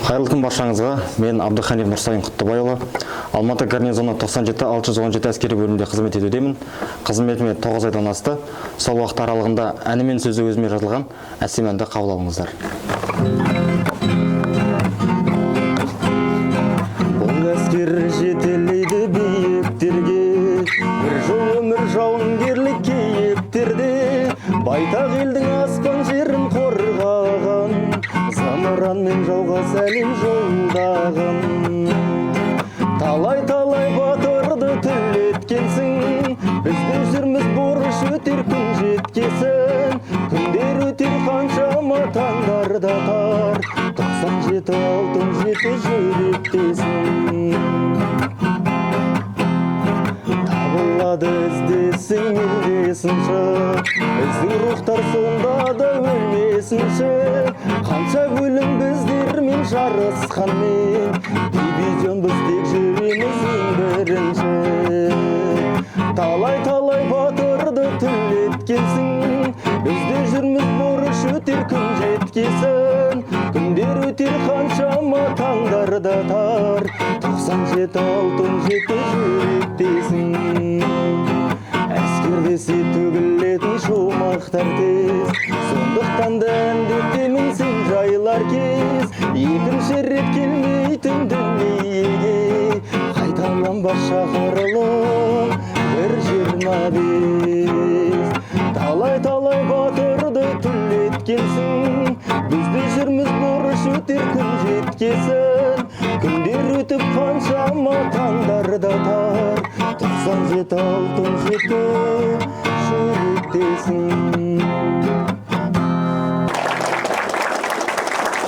Қайырлы күн баршаңызға. Мен Абдыханев Нұрсайын Құттыбайұлы. Алматы гарнизоны 97-617 әскери бөлімінде қызмет етудемін. Қызметіме 9 айдан асты. Сол уақыт аралығында әні мен сөзі өзіме жазылған әсем әнді қабыл алыңыздар. Бұл әскер жетелейді биіктерге, бір жол өмір жауынгерлік кейіптерде, байтақ елдің аспан жерін қорғаған, замыран мен жауға сәлем жолдағын. Талай-талай батырды түлеткенсің, біздің жүрміз борыш өтер күн жеткесін. Күндер өтер қаншама таңдарда тар, 97-67 жүректесін. Табылады іздесің елдесінші, біздің рухтар сонда да өлмесінші. Қанша өлім біздермен жарысқанмен, дивизион біз тек жүреміз ең бірінші. Талай-талай батырды түлеткенсің, бізде жүрміз борыш өтер күн жеткесін. Күндер өтер қаншама таңдарда тар, 97-67 жүректесін. Әскер десе төгілетін шумақтар тез, сондықтан да әндетемін сен жайлар кез. Екінші рет келмейтін дүниеге, қайталанбас шақырылым 1-25. Талай-талай батырды түлеткенсің, бізде жүрміз борыш өтер күн жеткесін. Күндер өтіп қаншама таңдарда тар, 97-67 жүректесін.